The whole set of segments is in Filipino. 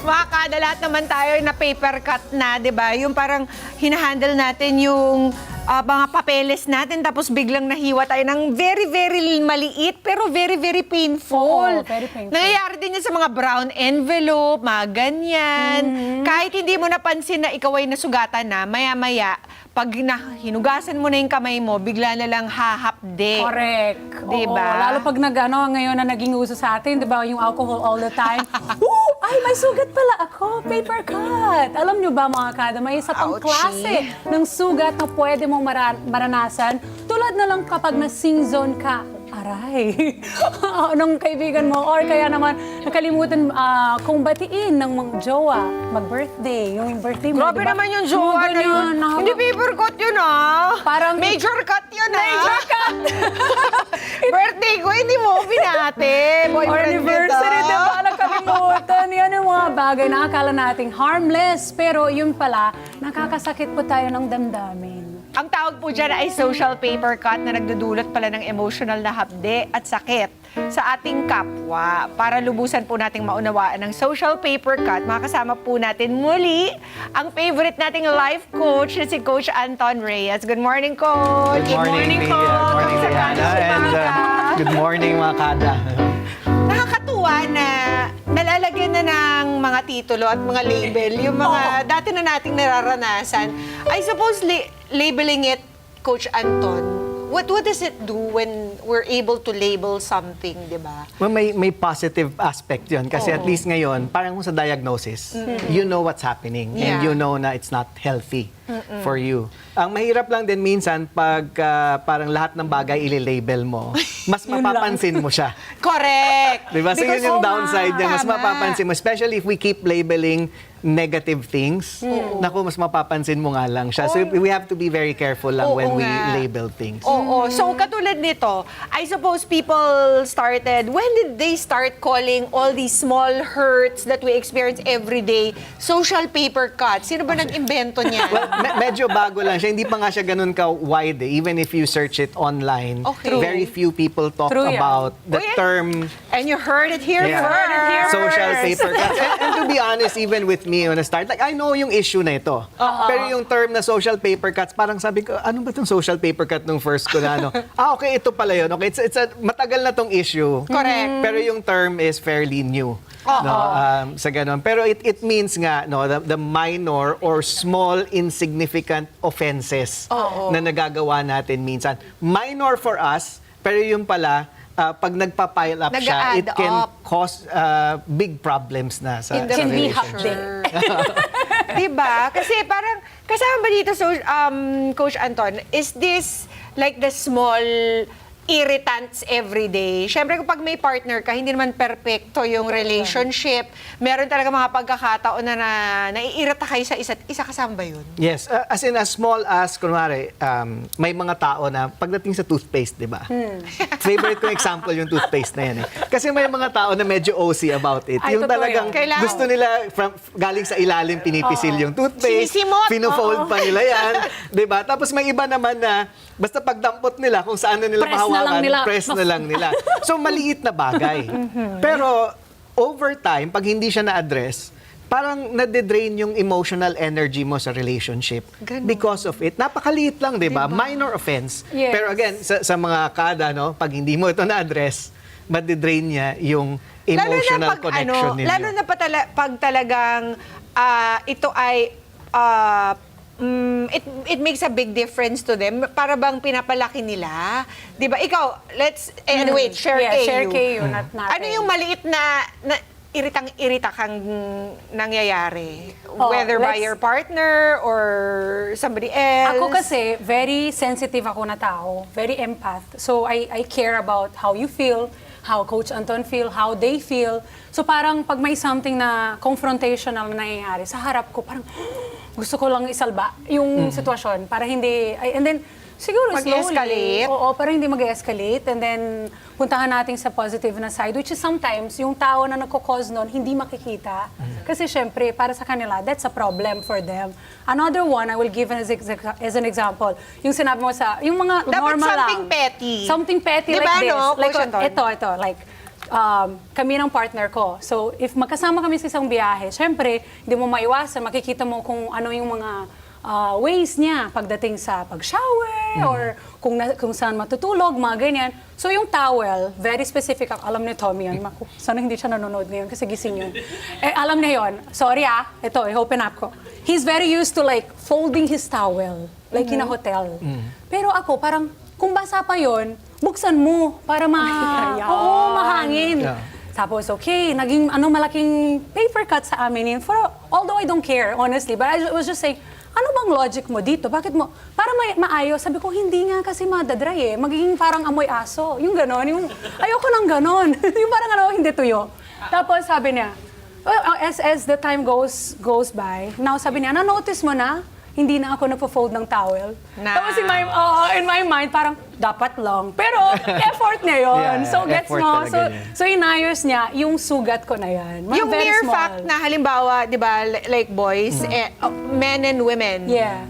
Makakada lahat naman tayo na paper cut na, di ba? Yung parang hinahandle natin yung mga papeles natin tapos biglang nahiwa tayo ng very, very maliit pero very, very painful. Oo, very painful. Nangyayari din yan sa mga brown envelope, mga ganyan. Kahit hindi mo napansin na ikaw ay nasugatan na, maya-maya, pag hinugasan mo na yung kamay mo, bigla na lang hahapde. Correct. Diba? Oo, lalo pag ngayon na naging uso sa atin, di ba, yung alcohol all the time. Woo! Ay, may sugat pala ako. Paper cut. Alam nyo ba, mga kada, may isa pang Ouchie. klase ng sugat na pwede mong maranasan. Tulad na lang kapag na-sing zone ka. Aray. Anong kaibigan mo? Or kaya naman, nakalimutan kung batiin ng mga jowa, mag-birthday. Yung birthday mo, Grabe diba? naman yung jowa na yun. Hindi paper cut yun, Parang- major cut yun, Major cut! Birthday ko, hindi mo ko binate. Or anniversary, diba? Nakalimutan. Yan yung mga bagay na akala nating harmless. Pero yun pala, nakakasakit po tayo ng damdamin. Ang tawag po dyan ay social paper cut na nagdudulot pala ng emotional na hapde at sakit sa ating kapwa. Para lubusan po nating maunawaan ng social paper cut, makakasama po natin muli ang favorite nating life coach na si Coach Anton Reyes. Good morning, Coach! Good morning, Coach! Good morning, Sa Rihanna. Kansas, And umaga. good morning, mga kada. Nakakatuwa na nalalagyan na ng mga titulo at mga label, yung mga dati na nating nararanasan. I suppose labeling it, Coach Anton, what does it do when we're able to label something, di ba? Well, may positive aspect yun. Kasi at least ngayon, parang sa diagnosis, you know what's happening. Yeah. And you know na it's not healthy for you. Ang mahirap lang din minsan, pag parang lahat ng bagay ililabel mo, mas mapapansin mo siya. Correct! Diba? So Because, yun yung downside niya, mas tama. mapapansin mo. Especially if we keep labeling negative things, naku, mas mapapansin mo nga lang siya. So we have to be very careful lang when we nga. label things. Oo. So, katulad nito, I suppose people started, when did they start calling all these small hurts that we experience every day, social paper cuts? Sino ba nag-invento niya? Well, medyo bago lang siya. Hindi pa nga siya ganun ka-wide eh. Even if you search it online, Okay. very few people talk True yan. about the Oh, yeah. term And you heard it here yeah, first. social paper cuts. And to be honest, even with me when I start, like, I know yung issue na ito. Pero yung term na social paper cuts, parang sabi ko, ano ba itong social paper cut nung first ko na ano? Okay, ito pala yun. Okay, it's matagal na tong issue. Correct. Pero yung term is fairly new. No, sa ganun. Pero it means nga no, the minor or small insignificant offenses na nagagawa natin minsan. Minor for us, pero yung pala, pag nagpa-pile up siya, it Nag-a-add can up. cause big problems na sa In the Can be relationship. hapde. Diba? Kasi parang, kasama ba dito, so, Coach Anton, is this like the small irritants every day? Siyempre, kapag may partner ka, hindi naman perfecto yung relationship. Meron talaga mga pagkakataon na naiirita kayo sa isa't isa. Kasama ba yun? Yes, as in as small as, kunwari, may mga tao na pagdating sa toothpaste, di ba? Favorite kong example yung toothpaste na yan eh. Kasi may mga tao na medyo OC about it. Ay, Yung totoo talagang yun. Kailangan- gusto nila galing sa ilalim pinipisil yung toothpaste, Sinisimot. pino-fold pa nila yan, di ba? Tapos may iba naman na basta pagdampot nila kung saan na nila Press na lang mahawakan, nila. press na lang nila. So maliit na bagay. Pero over time, pag hindi siya na-address, parang nade-drain yung emotional energy mo sa relationship Ganun. because of it. Napakaliit lang, di ba? Minor offense. Yes. Pero again, sa mga kada, no, pag hindi mo ito na-address, made-drain niya yung emotional connection ninyo. Lalo na pag talagang ito ay it makes a big difference to them. Para bang pinapalaki nila. 'Di ba? Ikaw, anyway, share Yeah, kayo. share kayo, not natin. Ano yung maliit na iritang-irita kang nangyayari? Oh, Whether by let's- your partner or somebody else? Ako kasi, very sensitive ako na tao, very empath. So I care about how you feel, how Coach Anton feel, how they feel. So parang pag may something na confrontational na nangyayari, sa harap ko, parang gusto ko lang isalba yung sitwasyon para hindi, and then siguro Mag-escalate? slowly. Oo, para hindi mag-escalate. And then, puntahan natin sa positive na side, which is sometimes, yung tao na nagko-cause nun, hindi makikita. Kasi syempre, para sa kanila, that's a problem for them. Another one, I will give as an example. Yung sinabi mo sa, yung mga Dapat normal something lang. petty. Something petty Diba, like this. no, Like, Coach Anton? ito, like, kami ng partner ko. So, if magkasama kami sa isang biyahe, syempre, hindi mo maiwasan, makikita mo kung ano yung mga ways niya pagdating sa pag-shower or kung saan matutulog, mga ganyan. So, yung towel, very specific. Alam ni Tommy yan. Sana hindi siya nanonood ngayon kasi gising yun. Alam niya yun. Sorry ito, i-open up ko. He's very used to like folding his towel, like in a hotel. Pero ako, parang, kung basa pa yun, buksan mo para mahangin. Yeah. Tapos, okay, naging malaking paper cut sa amin yun. Although I don't care, honestly, but I was just saying, ano bang logic mo dito? Bakit mo, para maayos, sabi ko, hindi nga kasi madadry eh. Magiging parang amoy aso. Yung ganon, ayoko ng ganon. Yung parang hindi tuyo. Tapos sabi niya, as the time goes by, now sabi niya, na-notice mo na? Hindi na ako nagpo-fold ng towel. Tapos in my mind, parang dapat lang. Pero effort niya yun. Yeah, So gets effort mo. talaga yan. So inayos niya yung sugat ko na yan. Yung Very mere small. fact na halimbawa, di ba, like boys, men and women. Yeah.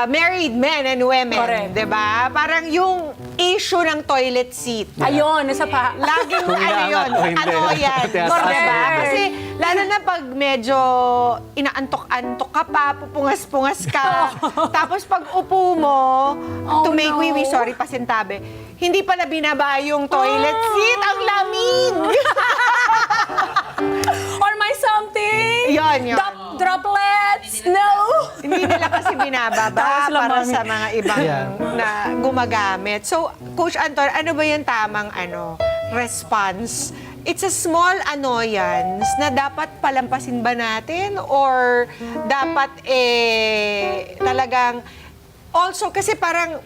Married men and women. Correct. Di ba? Parang yung issue ng toilet seat. Ayun, isa pa. Laging Kung yun, inaangat o hindi. ano yan. Kaya Correct. taas ba? Kasi lalo na pag medyo inaantok-antok ka pa, pupungas-pungas ka. Tapos pag upo mo, Oh, to make no. wee-wee, sorry, pasintabi, hindi pala binaba yung toilet seat. Ang lamig! Or may something. Yun. Droplets. No. Hindi nila kasi binababa Taas lang, para mami. sa mga ibang Yeah. na gumagamit. So, Coach Anton, ano ba yung tamang response? It's a small annoyance na dapat palampasin ba natin or dapat talagang also kasi parang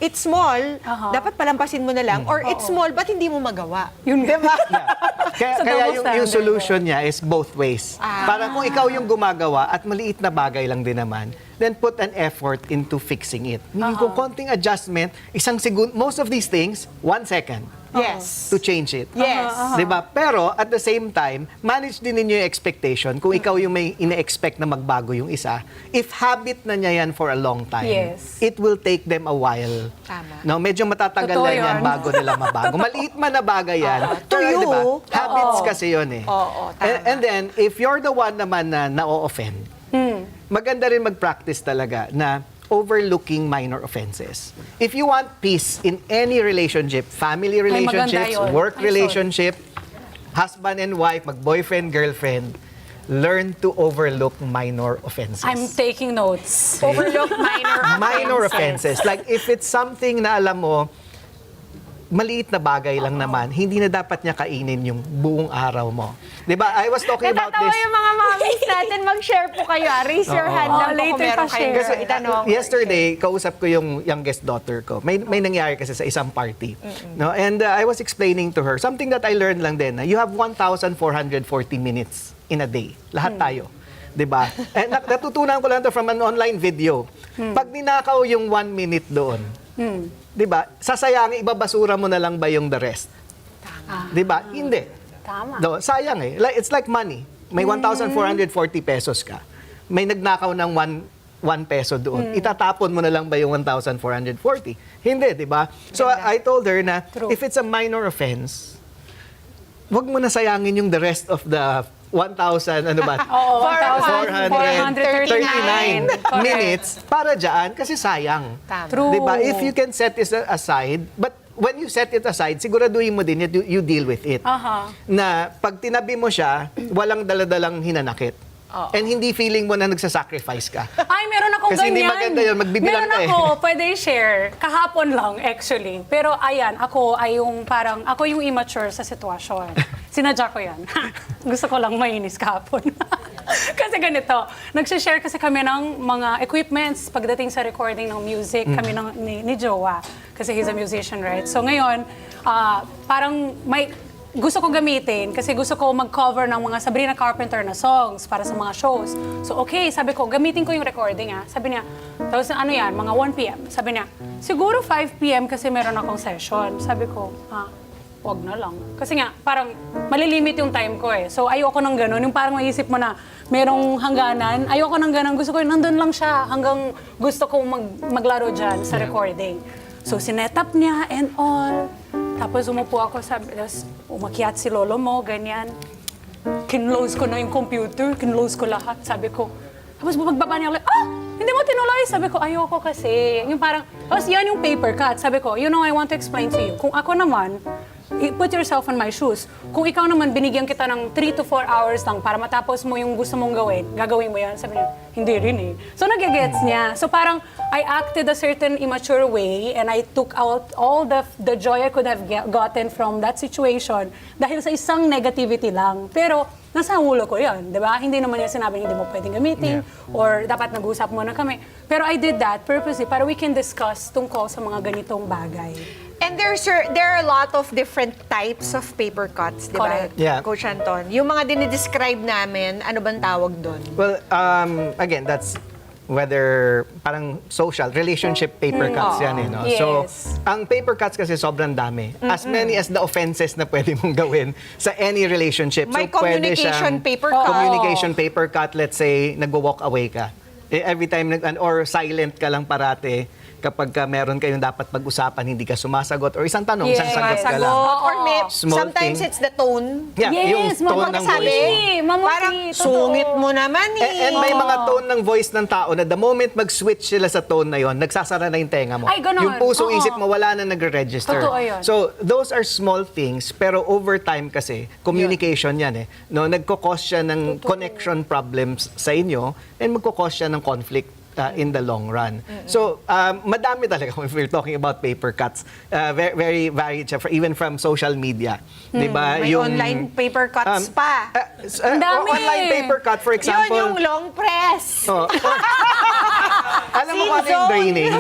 it's small, dapat palampasin mo na lang or it's small but hindi mo magawa. Yun nga. Diba? Kaya, So, kaya double yung standard. solution niya is both ways. Parang kung ikaw yung gumagawa at maliit na bagay lang din naman, then put an effort into fixing it. Meaning kung konting adjustment, isang segundo, most of these things, 1 second Yes. to change it. Yes. Diba? Pero at the same time, manage din ninyo yung expectation. Kung ikaw yung may ina-expect na magbago yung isa, if habit na niya yan for a long time, Yes. it will take them a while. Tama. No, medyo matatagal Totoo na yan yun. bago nila mabago. Maliit man na bagay yan. To Pero, you, diba, habits kasi yun eh. Oo, tama. And then, if you're the one naman na na-offend, maganda rin mag-practice talaga na overlooking minor offenses. If you want peace in any relationship, family relationships, maganda yun. work Ay, relationship, husband and wife, mag-boyfriend, girlfriend, learn to overlook minor offenses. I'm taking notes. Overlook minor offenses. Like if it's something na alam mo, maliit na bagay lang naman, hindi na dapat niya kainin yung buong araw mo. 'Di ba? I was talking about Natatawa this. yung mga mommies natin. Mag-share po kayo. Raise your hand lang po kung later meron pa kayong share. Kasi itanong. yesterday, kausap ko yung youngest daughter ko. May nangyari kasi sa isang party. No? And I was explaining to her, something that I learned lang din, na you have 1,440 minutes in a day. Lahat tayo. 'Di ba? And natutunan ko lang to from an online video. Pag ninakaw yung 1 minute doon, 'di ba? Sasayangin, ibabasura mo na lang ba yung the rest? 'Di ba? Hindi. Tama. No, sayang eh. It's like money. May 1,440 pesos ka. May nagnakaw ng 1 peso doon. Itatapon mo na lang ba yung 1,440? Hindi, 'di ba? So I told her na True. if it's a minor offense, wag mo na sayangin yung the rest of the 1,000, ano ba? Oo, 439 Correct. minutes para dyan kasi sayang. Tama. True. Diba? If you can set it aside, but when you set it aside, siguraduhin mo din you deal with it. Na pag tinabi mo siya, walang daladalang hinanakit. And hindi feeling mo na nagsasacrifice ka. Ay, meron akong Kasi hindi ganyan. maganda yun, magbibilang meron ka eh. ako, pwede i-share. Kahapon lang, actually. Pero ayan, ako yung immature sa sitwasyon. Sinadya ko yan. Gusto ko lang mainis kahapon. Kasi ganito, nagsishare kasi kami ng mga equipments pagdating sa recording ng music, kami ni Jowa. Kasi he's a musician, right? So ngayon, parang gusto ko gamitin kasi gusto ko mag-cover ng mga Sabrina Carpenter na songs para sa mga shows. So okay, sabi ko, gamitin ko yung recording Sabi niya, tapos ano yan, mga 1 p.m. Sabi niya, siguro 5 p.m. kasi meron akong session. Sabi ko, wag na lang. Kasi nga, parang malilimit yung time ko eh. So ayoko nang ganun. Yung parang maisip mo na merong hangganan. Ayoko nang ganun. Gusto ko yung nandun lang siya hanggang gusto ko maglaro dyan sa recording. So sinet up niya and all. Tapos umupo ako, tapos umakyat si lolo mo, ganyan. Kinlose ko na yung computer, kinlose ko lahat. Sabi ko, tapos pagbaba niya ulit, hindi mo tinuloy. Sabi ko, ayoko kasi. Yung parang, tapos yan yung paper cut. Sabi ko, I want to explain to you. Kung ako naman, put yourself on my shoes. Kung ikaw naman, binigyan kita ng 3 to 4 hours lang para matapos mo yung gusto mong gawin, gagawin mo yan. Sabi niya, hindi rin eh. So nagigets niya. So parang, I acted a certain immature way and I took out all the joy I could have gotten from that situation dahil sa isang negativity lang. Pero, nasa ulo ko yan, di ba? Hindi naman niya sinabi hindi mo pwedeng gamitin or dapat nag-usap muna kami. Pero I did that purposely para we can discuss tungkol sa mga ganitong bagay. And there are a lot of different types of paper cuts, di ba, Correct. Yeah. Coach Anton? Yung mga dinidescribe namin, ano bang tawag doon? Well, again, that's whether parang social, relationship paper cuts yan eh, no? Yes. So, ang paper cuts kasi sobrang dami. As many as the offenses na pwede mong gawin sa any relationship. May So, pwede communication siyang- paper cut. Communication paper cut, let's say, nag-walk away ka. Every time, or silent ka lang parate, kapag meron kayong dapat pag-usapan, hindi ka sumasagot, or isang tanong, isang sagot ka lang. Or may, Small sometimes thing. it's the tone. Yeah, yung Yes, tone ng Magkasabi, voice mo. Mamuti, parang totoo. sungit mo naman eh. And may mga tone ng voice ng tao na the moment mag-switch sila sa tone na yon, nagsasara na yung tenga mo. Ay, ganon. Yung puso, Oo. isip mo, wala na nagre-register. Totoo yun. So, those are small things, pero over time kasi, communication yan eh. No, nagkukos siya ng connection problems sa inyo, and magkukos siya ng conflict in the long run. So, madami talaga if we're talking about paper cuts. Very, very varied siya, even from social media. Diba? May online paper cuts pa. Ang dami. Online paper cut, for example. Yun yung long press. Oh. Alam mo kung ano yung Scene draining?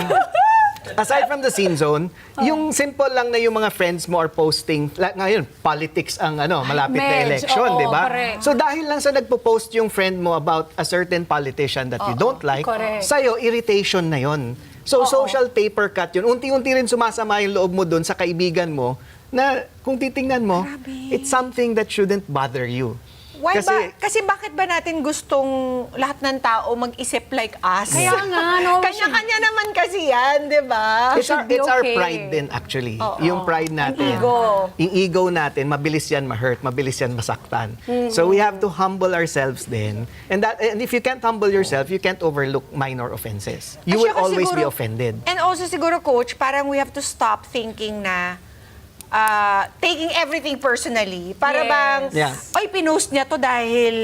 Aside from the scene zone, yung simple lang na yung mga friends mo are posting, ngayon, politics ang malapit na Medj, election, oo, di ba? correct. So dahil lang sa nagpo-post yung friend mo about a certain politician that you don't like, correct. sa'yo, irritation na yon. So social paper cut yun. Unti-unti rin sumasama yung loob mo dun sa kaibigan mo na kung titingnan mo, it's something that shouldn't bother you. Why ba? Kasi bakit ba natin gustong lahat ng tao mag-isip like us? Kaya nga, no? Kanya-kanya naman kasi yan, di ba? It's our, should be it's our okay. pride din actually. Yung pride natin. ego. Yung ego natin, mabilis yan ma-hurt, mabilis yan masaktan. So we have to humble ourselves din. And if you can't humble yourself, you can't overlook minor offenses. You At will saka always be siguro- offended. And also siguro, Coach, parang we have to stop thinking na taking everything personally. Para Yes. bang, Yeah. ay, pinost niya to dahil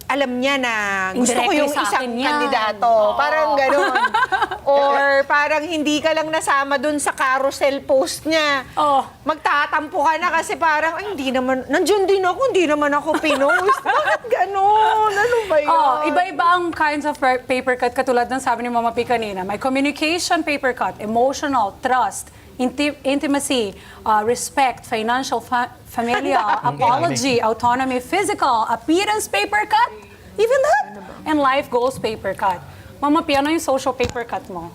alam niya na gusto ko Indirectly yung sa isang akin yan. kandidato. Parang gano'n. Or parang hindi ka lang nasama dun sa carousel post niya. Oh. Magtatampo ka na kasi parang, ay, hindi naman, nandiyan din ako, hindi naman ako pinost. Bakit gano'n? Ano ba yun? Iba-iba ang kinds of paper cut katulad ng sabi ni Mama P kanina. May communication paper cut, emotional, trust, intimacy, respect, financial, familial, apology, autonomy, physical, appearance paper cut, even that, and life goals paper cut. Mama P, ano yung social paper cut mo?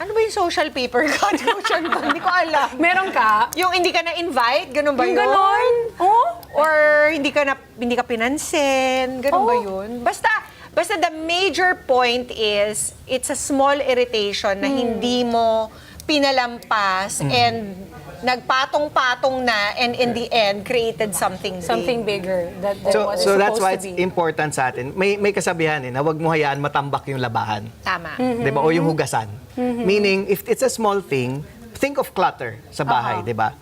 Ano ba yung social paper cut? Hindi ko alam. Meron ka? Yung hindi ka na-invite, ganun ba Yung yun? ganon? Oh? Or hindi ka pinansin, ganun ba Oh. yun? Basta the major point is, it's a small irritation na hindi mo pinalampas and nagpatong-patong na and in the end, created something big. Something bigger that was So that's supposed why to it's be. important sa atin. May kasabihan na wag mo hayaan matambak yung labahan. Tama. Di ba? O yung hugasan. Meaning, if it's a small thing, think of clutter sa bahay, di ba?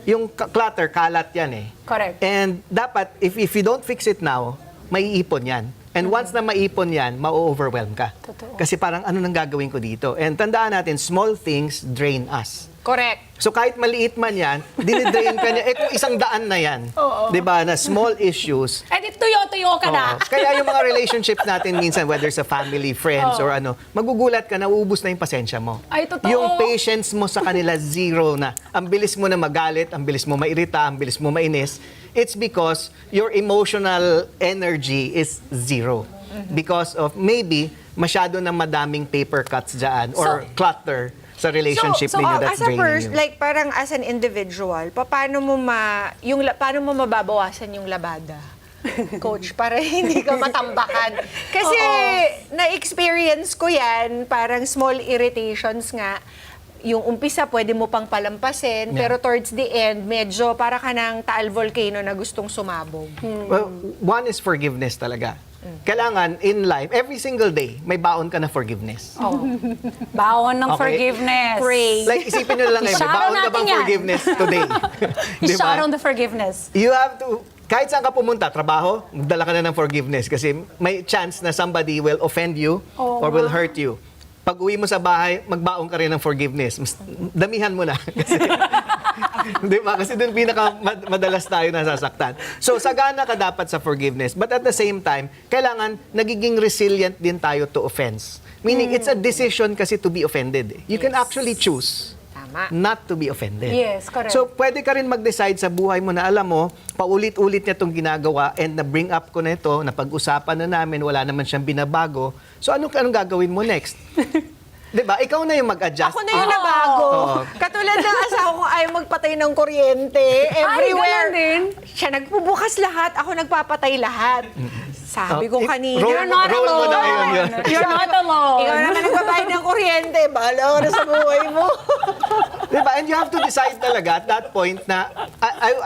Yung clutter, kalat yan eh. Correct. And dapat, if you don't fix it now, maiipon yan. And once na maipon yan, ma-overwhelm ka. Totoo. Kasi parang ano nang gagawin ko dito? And tandaan natin, small things drain us. Correct. So kahit maliit man yan, dinidrain ka niya. Kung 100 na yan, di ba, na small issues, Eh, di tuyo-tuyo ka na. oo. Kaya yung mga relationships natin minsan, whether sa family, friends, or ano, magugulat ka, nauubos na yung pasensya mo. Ay, totoo. Yung patience mo sa kanila, zero na. Ang bilis mo na magalit, ang bilis mo mairita, ang bilis mo mainis. It's because your emotional energy is zero. Because of maybe masyado ng madaming paper cuts dyan or clutter sa relationship ninyo that's as a draining you. like parang as an individual, paano mo paano mo mababawasan yung labada? Coach, para hindi ka matambakan. Kasi na-experience ko yan, parang small irritations nga. yung umpisa pwede mo pang palampasin, pero towards the end, medyo para ka ng Taal Volcano na gustong sumabog. Well, one is forgiveness talaga. Kailangan in life, every single day, may baon ka na forgiveness. Baon ng Okay. forgiveness. Pray. Like, isipin nyo lang ngayon, may I-shadow baon ka natin bang yan. forgiveness today? Di ba? Shout on the forgiveness. You have to, kahit saan ka pumunta, trabaho, magdala ka na ng forgiveness kasi may chance na somebody will offend you or will hurt you. Pag uwi mo sa bahay, magbaon ka rin ng forgiveness. Mas damihan mo na. Kasi, di ba? Kasi doon madalas tayo nasasaktan. So, sagana ka dapat sa forgiveness. But at the same time, kailangan nagiging resilient din tayo to offense. Meaning, it's a decision kasi to be offended. You can actually choose Tama. not to be offended. Yes, correct. So, pwede ka rin mag-decide sa buhay mo na alam mo, paulit-ulit niya itong ginagawa and na-bring up ko na ito, napag-usapan na namin, wala naman siyang binabago. So, anong gagawin mo next? Diba? Ikaw na yung mag-adjust. Ako na yung nabago. Oo. Katulad ng asawa ko ayaw magpatay ng kuryente. Everywhere. ganun din. Siya nagbubukas lahat, ako nagpapatay lahat. Sabi ko kanina. Roll mo na ngayon yun. You're not alone. Ikaw naman nagbabayad ng kuryente. Bahala ka na sa buhay mo. Diba? And you have to decide talaga at that point na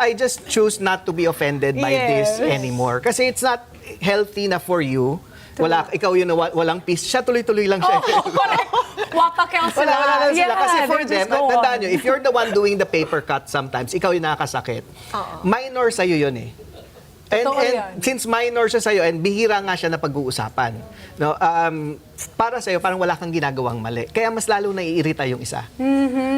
I just choose not to be offended by this anymore. Kasi it's not healthy na for you. Ikaw yun na walang peace. Siya tuloy-tuloy lang siya. Correct. Wapakel sila. Wala lang sila. Kasi for they them, just go tandaan on. nyo, if you're the one doing the paper cut sometimes, ikaw yung nakakasakit. Minor sa'yo yun eh. And Totoo yan. since minor siya sa'yo, and bihira nga siya na pag-uusapan, no, para sa'yo, parang wala kang ginagawang mali. Kaya mas lalo naiirita yung isa.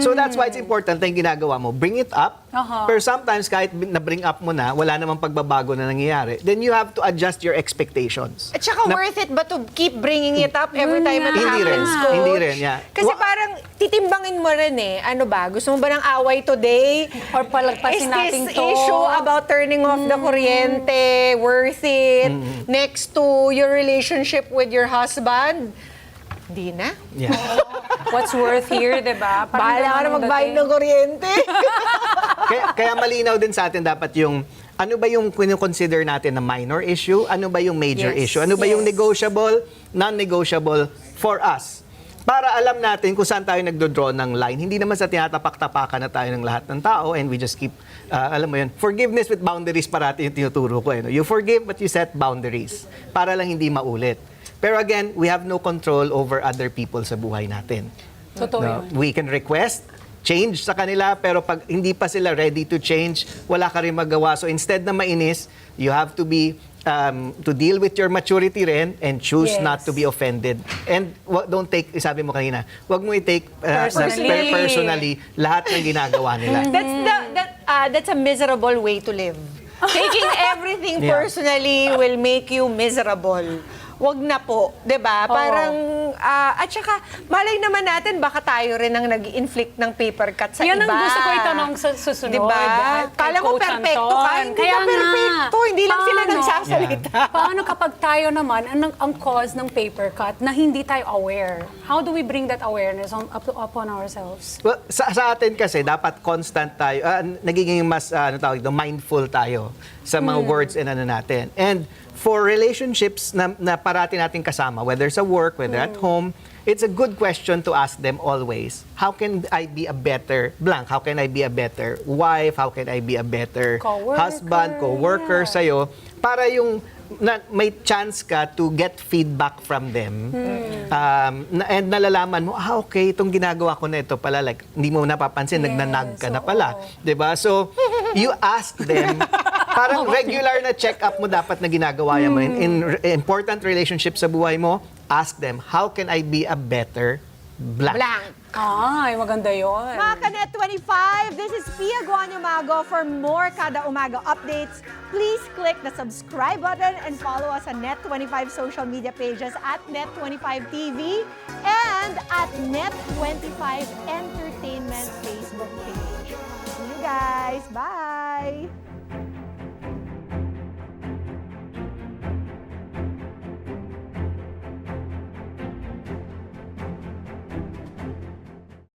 So that's why it's important na yung ginagawa mo. Bring it up. Pero sometimes, kahit na-bring up mo na, wala namang pagbabago na nangyayari, then you have to adjust your expectations. At saka worth it ba to keep bringing it up every time it Hindi rin. happens, Coach? Hindi rin, yeah. Kasi parang titimbangin mo rin eh. Ano ba? Gusto mo ba ng away today? Or palagpasin Is natin this to. issue about turning off the kuryente worth it? Next to your relationship with your husband? Hindi na. Yeah. What's worth here, di ba? Parang Bahala ka na ganun magbayad dating. ng kuryente. kaya malinaw din sa atin dapat yung ano ba yung consider natin na minor issue, ano ba yung major Yes. issue, ano ba yung Yes. negotiable, non-negotiable for us. Para alam natin kung saan tayo nagdodraw ng line. Hindi naman sa tinatapak-tapakan na tayo ng lahat ng tao and we just keep, alam mo yun, forgiveness with boundaries parati yung tinuturo ko. No? You forgive but you set boundaries para lang hindi maulit. Pero again, we have no control over other people sa buhay natin. Totoo No? yun. We can request change sa kanila, pero pag hindi pa sila ready to change, wala ka rin magawa. So instead na mainis, you have to be to deal with your maturity rin and choose Yes. not to be offended. And don't take, sabi mo kanina, wag mo i-take Personally. personally lahat ng ginagawa nila. That's a miserable way to live. Taking everything Yeah. personally will make you miserable. Wag na po, 'di ba? Parang at saka malay naman natin baka tayo rin ang nag-inflict ng paper cut sa Yan iba. ang gusto ko itanong sa susunod. Di ba? Kay Kala mo Coach perfecto Anton. ka, hindi Kaya ka perfecto. Hindi lang sila nagsasalita. Paano kapag tayo naman, ang cause ng paper cut na hindi tayo aware? How do we bring that awareness upon ourselves? Well, sa atin kasi dapat constant tayo, nagiging mas mindful tayo sa mga words and ano natin. And for relationships na parati natin kasama, whether sa work, whether at home, it's a good question to ask them always. How can I be a better blank? How can I be a better wife? How can I be a better Co-worker, husband, co-worker sa'yo? Para yung may chance ka to get feedback from them. And nalalaman mo, okay, itong ginagawa ko na ito pala, like, hindi mo napapansin, nagnanag ka na pala. 'Di ba? So, you ask them, parang regular na check-up mo dapat na ginagawa mo. In important relationships sa buhay mo, ask them, how can I be a better blank? Blank. Ay, maganda yun. Mga Kanet 25, this is Pia Guanyo Mago. For more Kada Umaga updates, please click the subscribe button and follow us on Net25 social media pages at Net25 TV and at Net25 Entertainment Facebook page. See you guys. Bye!